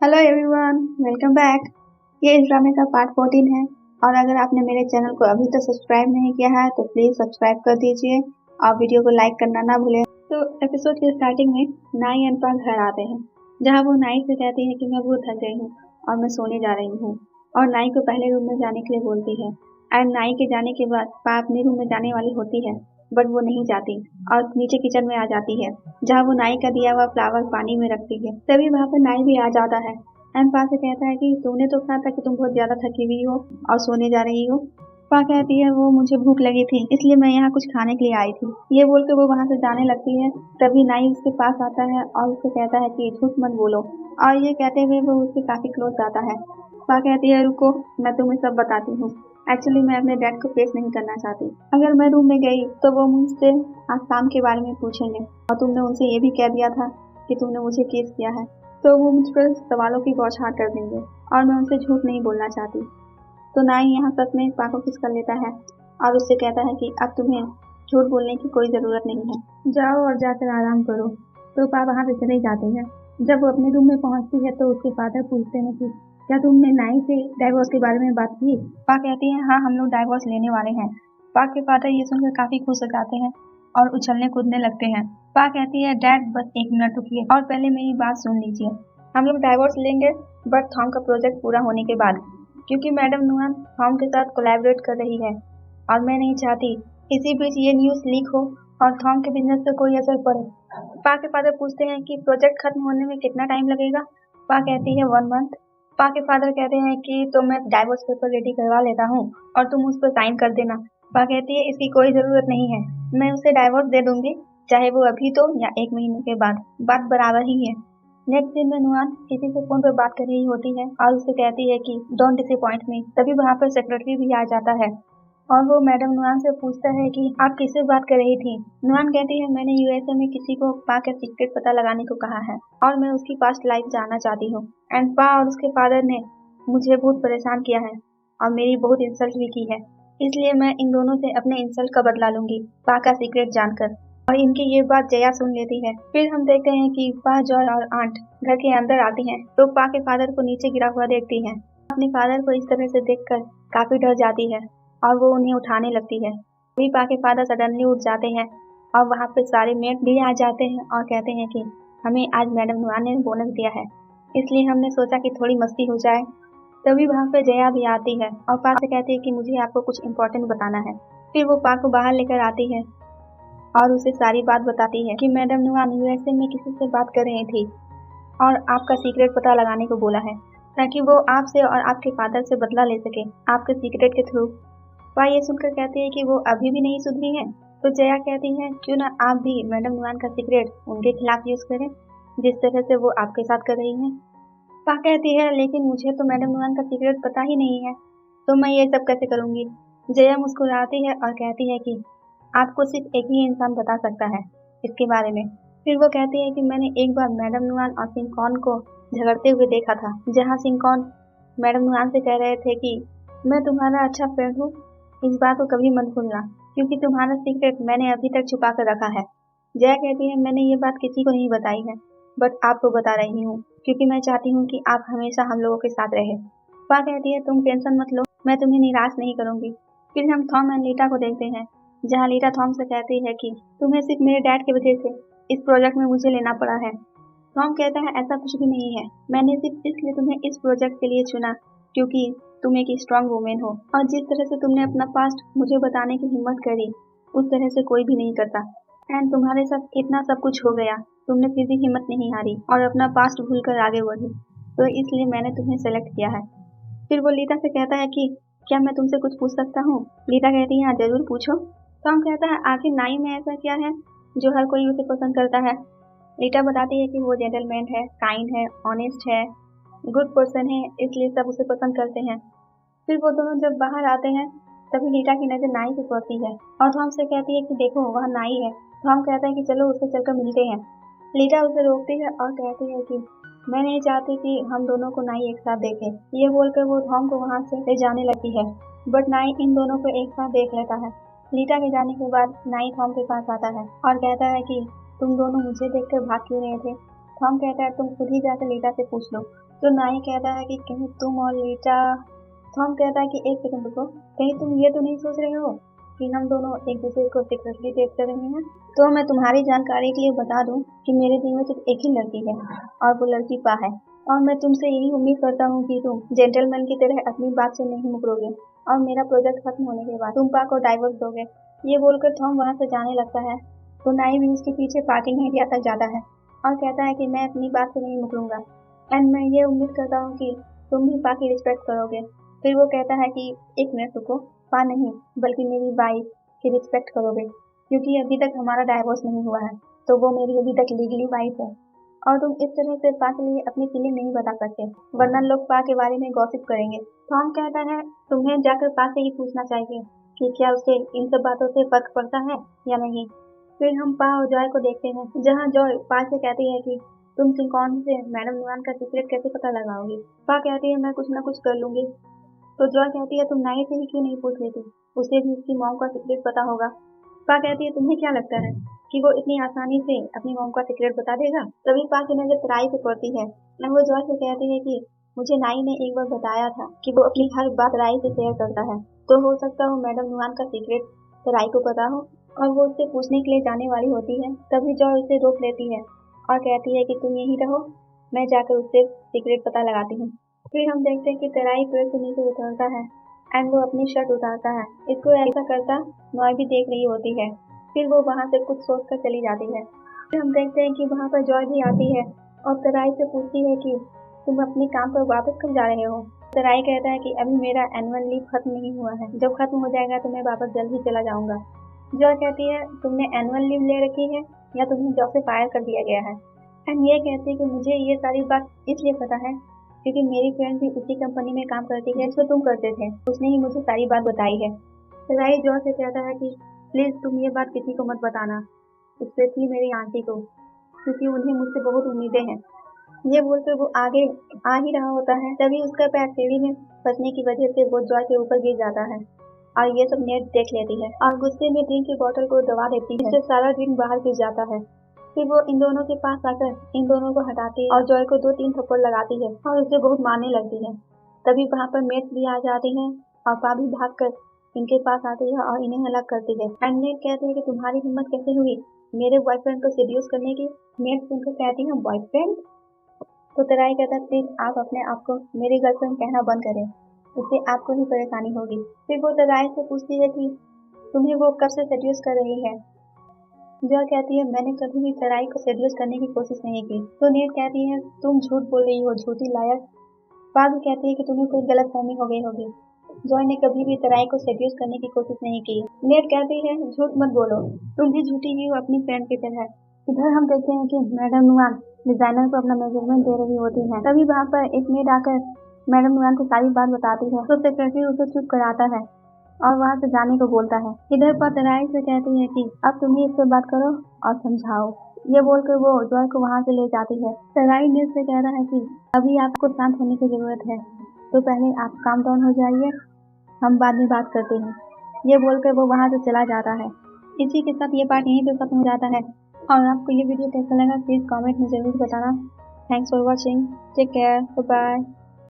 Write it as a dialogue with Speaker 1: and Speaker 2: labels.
Speaker 1: Hello everyone, welcome back. ये इस ड्रामे का पार्ट 14 है और अगर आपने मेरे चैनल को अभी तक सब्सक्राइब नहीं किया है तो प्लीज़ सब्सक्राइब कर दीजिए और वीडियो को लाइक करना ना भूलें। तो एपिसोड के स्टार्टिंग में नाई अनपा घर आते हैं, जहां वो नाई से कहती है कि मैं बहुत थक गई हूँ और मैं सोने जा रही हूँ, और नाई को पहले रूम में जाने के लिए बोलती है। एंड नाई के जाने के बाद पा अपने रूम में जाने वाली होती है, बट वो नहीं जाती और नीचे किचन में आ जाती है, जहाँ वो नाई का दिया हुआ फ्लावर पानी में रखती है। तभी वहाँ पर नाई भी आ जाता है एंड पा से कहता है कि तूने तो कहा था कि तुम बहुत ज्यादा थकी हुई हो और सोने जा रही हो। पा कहती है वो मुझे भूख लगी थी इसलिए मैं यहाँ कुछ खाने के लिए आई थी। ये बोल के वो वहाँ से जाने लगती है। तभी नाई उसके पास आता है और उससे कहता है कि झूठ मत बोलो, और ये कहते हुए वो उसके काफी क्लोज जाता है। पा कहती है रुको, मैं तुम्हें सब बताती हूँ। एक्चुअली मैं अपने डैड को फेस नहीं करना चाहती। अगर मैं रूम में गई तो वो मुझसे आज शाम के बारे में पूछेंगे और तुमने उनसे ये भी कह दिया था कि तुमने मुझे किस किया है, तो वो मुझ पर सवालों की बौछार कर देंगे और मैं उनसे झूठ नहीं बोलना चाहती। तो नाई यहाँ सच में पा को किस कर लेता है और उससे कहता है कि अब तुम्हें झूठ बोलने की कोई ज़रूरत नहीं है, जाओ और जाकर आराम करो। तो पा वहाँ से चले जाते हैं। जब वो अपने रूम में पहुँचती है तो उसके फादर पूछते हैं कि क्या तुमने नाई से डाइवोर्स के बारे में बात की। पा कहती है हाँ, हम लोग डाइवोर्स लेने वाले हैं। पा के फादर ये सुनकर काफ़ी खुश हो जाते हैं और उछलने कूदने लगते हैं। पा कहती है डैड बस एक मिनट रुकिए और पहले मेरी बात सुन लीजिए। हम लोग डाइवोर्स लेंगे बट थॉम का प्रोजेक्ट पूरा होने के बाद, क्योंकि मैडम नुआन थॉम के साथ कोलैबोरेट कर रही है और मैं नहीं चाहती इसी बीच ये न्यूज़ लीक हो और थॉम के बिजनेस पे कोई असर पड़े। पा के फादर पूछते हैं कि प्रोजेक्ट खत्म होने में कितना टाइम लगेगा। पा कहती है 1 मंथ। पा के फादर कहते हैं कि तो मैं डाइवोर्स पेपर रेडी करवा लेता हूँ और तुम उस पर साइन कर देना। पा कहती है इसकी कोई ज़रूरत नहीं है, मैं उसे डाइवोर्स दे दूंगी, चाहे वो अभी तो या 1 महीने के बाद, बात बराबर ही है। नेक्स्ट दिन में नुआन किसी से फोन पर बात कर रही होती है और उससे कहती है कि डोंट डिसअपॉइंट मी। तभी वहाँ पर सेक्रेटरी भी आ जाता है और वो मैडम नुआन से पूछता है कि आप किससे बात कर रही थी। नुआन कहती है मैंने यूएसए में किसी को पा का सीक्रेट पता लगाने को कहा है और मैं उसकी पास्ट लाइफ जानना चाहती हूँ। एंड पा और उसके फादर ने मुझे बहुत परेशान किया है और मेरी बहुत इंसल्ट भी की है, इसलिए मैं इन दोनों से अपने इंसल्ट का बदला लूंगी पा का सीक्रेट जानकर। और इनकी ये बात जया सुन लेती है। फिर हम देखते हैं कि पा, जॉय और आंट घर के अंदर आती हैं तो पा के फादर को नीचे गिरा हुआ देखती हैं। अपने फादर को इस तरह से देखकर काफी डर जाती है और वो उन्हें उठाने लगती है। अभी पा के फादर सडनली उठ जाते हैं और वहाँ पे सारे मेट भी आ जाते हैं और कहते हैं कि हमें आज मैडम नुआन ने बोनस दिया है, इसलिए हमने सोचा कि थोड़ी मस्ती हो जाए। तभी वहाँ पे जया भी आती है और पा से कहती है कि मुझे आपको कुछ इम्पोर्टेंट बताना है। फिर वो पा को बाहर लेकर आती है और उसे सारी बात बताती है कि मैडम नुआन यूएसए में किसी से बात कर रही थी और आपका सीक्रेट पता लगाने को बोला है, ताकि वो आपसे और आपके फादर से बदला ले सके आपके सीक्रेट के थ्रू। पा ये सुनकर कहती है कि वो अभी भी नहीं सुधरी है। तो जया कहती है क्यों ना आप भी मैडम नुआन का सीक्रेट उनके खिलाफ यूज करें, जिस तरह से वो आपके साथ कर रही हैं। पा कहती है लेकिन मुझे तो मैडम नुआन का सीक्रेट पता ही नहीं है, तो मैं ये सब कैसे करूँगी। जया मुस्कुराती है और कहती है कि आपको सिर्फ एक ही इंसान बता सकता है इसके बारे में। फिर वो कहती है कि मैंने एक बार मैडम नुआन और सिंकॉन को झगड़ते हुए देखा था, जहाँ सिंकॉन मैडम नुआन से कह रहे थे कि मैं तुम्हारा अच्छा फ्रेंड हूँ, इस बात को कभी मत भूलना, क्योंकि तुम्हारा सीक्रेट मैंने अभी तक छुपा कर रखा है। जया कहती है मैंने ये बात किसी को नहीं बताई है, बट आपको बता रही हूँ क्योंकि मैं चाहती हूँ कि आप हमेशा हम लोगों के साथ रहे। पा कहती है तुम टेंशन मत लो, मैं तुम्हें निराश नहीं करूँगी। फिर हम थॉम एंड लीटा को देखते हैं, जहाँ लीटा थॉम से कहती है कि तुम्हें सिर्फ मेरे डैड की वजह से इस प्रोजेक्ट में मुझे लेना पड़ा है। थॉम कहता है ऐसा कुछ भी नहीं है, मैंने सिर्फ इसलिए तुम्हें इस प्रोजेक्ट के लिए चुना क्योंकि तुम एक स्ट्रांग वुमेन हो और जिस तरह से तुमने अपना पास्ट मुझे बताने की हिम्मत करी उस तरह से कोई भी नहीं करता। एंड तुम्हारे साथ इतना सब कुछ हो गया, तुमने फिर भी हिम्मत नहीं हारी और अपना पास्ट भूलकर आगे बढ़ी, तो इसलिए मैंने तुम्हें सेलेक्ट किया है। फिर वो लीटा से कहता है कि क्या मैं तुमसे कुछ पूछ सकता हूँ। लीटा कहती है हाँ जरूर पूछो। टॉम कहता है आखिर नाई में ऐसा क्या है जो हर कोई उसे पसंद करता है। रीटा बताती है कि वो जेंटलमैन है, काइंड है, ऑनेस्ट है, गुड पर्सन है, इसलिए सब उसे पसंद करते हैं। फिर वो दोनों जब बाहर आते हैं तभी रीटा की नजर नाई पे पड़ती है और थॉम से कहती है कि देखो वह नाई है। थॉम कहता है कि चलो उससे चलकर मिलते हैं। लीटा उसे रोकती है और कहती है कि मैं नहीं चाहती कि हम दोनों को नाई एक साथ देखे। ये बोलकर वो थॉम को वहाँ से ले जाने लगती है, बट नाई इन दोनों को एक साथ देख लेता है। लीटा के जाने के बाद नाई थॉम के पास आता है और कहता है कि तुम दोनों मुझे देखकर भाग क्यों रहे थे। थॉम कहता है तुम खुद ही जाकर लीटा से पूछ लो। तो नाई कहता है कि कहीं तुम और लीटा। थॉम कहता है कि एक सेकंड रुको, कहीं तुम ये तो नहीं सोच रहे हो कि हम दोनों एक दूसरे को सीक्रेटली डेट कर रहे हैं। तो मैं तुम्हारी जानकारी के लिए बता दूं कि मेरे दिल में सिर्फ एक ही लड़की है और वो लड़की पा है। और मैं तुमसे यही उम्मीद करता हूँ कि तुम जेंटलमैन की तरह अपनी बात से नहीं मुकरोगे और मेरा प्रोजेक्ट खत्म होने के बाद तुम पा को डाइवोर्स दोगे। ये बोलकर थॉम वहाँ से जाने लगता है। तो नाई भी उसके पीछे पार्किंग एरिया तक जाता है और कहता है कि मैं अपनी बात से नहीं मुकरूंगा एंड मैं ये उम्मीद करता हूँ कि तुम भी पा की रिस्पेक्ट करोगे। फिर वो कहता है कि एक मिनट रुको, पा नहीं बल्कि मेरी वाइफ की रिस्पेक्ट करोगे क्योंकि अभी तक हमारा डाइवोर्स नहीं हुआ है, तो वो मेरी अभी तक लीगली वाइफ है और तुम इस तरह से पा के लिए अपनी फीलिंग नहीं बता सकते वरना लोग पा के बारे में गॉसिप करेंगे। थॉम कहता है तुम्हें जाकर पा से ही पूछना चाहिए कि क्या उसे इन सब बातों से फर्क पड़ता है या नहीं। फिर हम पा और जॉय को देखते हैं जहाँ जॉय पा से कहती है कि तुम सिंकॉन से मैडम नुआन का सीक्रेट कैसे पता लगाओगी। पा कहती है मैं कुछ ना कुछ कर लूंगी। तो जॉय कहती है तुम नाई से ही क्यों नहीं पूछ लेती, उसे भी उसकी मॉम का सीक्रेट पता होगा। पा कहती है तुम्हें क्या लगता है कि वो इतनी आसानी से अपनी मॉम का सीक्रेट बता देगा। तभी पा की नजर तराई से पड़ती है और वो जॉय से कहती है कि मुझे नाई ने एक बार बताया था कि वो अपनी हर बात राई से शेयर करता है, तो हो सकता हो मैडम नुआन का सीक्रेट तराई को पता हो और वो उससे पूछने के लिए जाने वाली होती है। तभी जॉय उसे रोक लेती है और कहती है कि तुम यहीं रहो, मैं जाकर उससे सीक्रेट पता लगाती हूँ। फिर हम देखते हैं कि तराई पेड़ से नीचे उतरता है एंड वो अपनी शर्ट उतारता है। इसको ऐसा करता नॉय भी देख रही होती है। फिर वो वहाँ से कुछ सोच कर चली जाती है। फिर हम देखते हैं कि वहाँ पर जॉय भी आती है और तराई से पूछती है कि तुम अपने काम पर वापस कब जा रहे हो। तराई कहता है कि अभी मेरा एनुअल लीव खत्म नहीं हुआ है, जब खत्म हो जाएगा तो मैं वापस जल्द ही चला जाऊंगा। जॉय कहती है तुमने एनुअल लीव ले रखी है या तुम्हें जॉब से फायर कर दिया गया है। एंड ये कहती है कि मुझे ये सारी बात इसलिए पता है क्योंकि मेरी फ्रेंड भी उसी कंपनी में काम करती है जो तुम करते थे, उसने ही मुझे सारी बात बताई है। तराई जॉय से कहता है कि प्लीज तुम ये बात किसी को मत बताना, स्पेशली मेरी आंटी को, क्योंकि उन्हें मुझसे बहुत उम्मीदें हैं। ये बोलकर वो आगे आ ही रहा होता है तभी उसका पैर सीढ़ी में फंसने की वजह से वो जॉय के ऊपर गिर जाता है और ये सब नेट देख लेती है और गुस्से में ड्रिंक की बोतल को दबा देती है, इससे सारा ड्रिंक बाहर गिर जाता है। फिर वो इन दोनों के पास आकर इन दोनों को हटाती है और जॉय को 2-3 थप्पड़ लगाती है और उसे बहुत मारने लगती है। तभी वहाँ पर मेट्स भी आ जाती हैं और पा भी भागकर इनके पास आती है और इन्हें अलग करती है। एंड नेट कहती है कि तुम्हारी हिम्मत कैसे हुई मेरे बॉयफ्रेंड को सेड्यूस करने की। नेट सुनकर कहती है बॉयफ्रेंड। तो तराई कहता है प्लीज आप अपने आप को मेरी गर्लफ्रेंड कहना बंद करें, इससे आपको ही परेशानी होगी। फिर वो तराई से पूछती है कि तुम्हें वो कब से सेड्यूस कर रही है। जो कहती है मैंने कभी भी तराई को सेड्यूस करने की कोशिश नहीं की। तो नेट कहती है तुम झूठ बोल रही हो झूठी लायक। बाबू कहती है कि तुम्हें कोई गलत फहमी हो गई होगी, जॉय ने कभी भी तराई को सेड्यूस करने की कोशिश नहीं की। नेट कहती है झूठ मत बोलो, तुम भी झूठी ही हो अपनी फ्रेंड की तरह। इधर हम देखते हैं कि मैडम नुआन डिजाइनर को अपना मेजरमेंट दे रही होती है। तभी वहाँ पर एक मेड आकर मैडम नुआन को सारी बात बताती है तो सेक्रेटरी उसे चुप कराता है और वहाँ से जाने को बोलता है। इधर पर तराई से कहती है कि अब तुम ही इससे बात करो और समझाओ। ये बोलकर वो जॉय को वहाँ से ले जाती है। तराई नेट से कह रहा है कि अभी आपको शांत होने की जरूरत है, तो पहले आप काम डाउन हो जाइए, हम बाद में बात करते हैं। ये बोलकर वो वहाँ से चला जाता है। इसी के साथ ये पार्ट यहीं पे खत्म हो जाता है और आपको ये वीडियो कैसा लगा प्लीज कमेंट में जरूर बताना। Thanks for watching, take care, bye bye.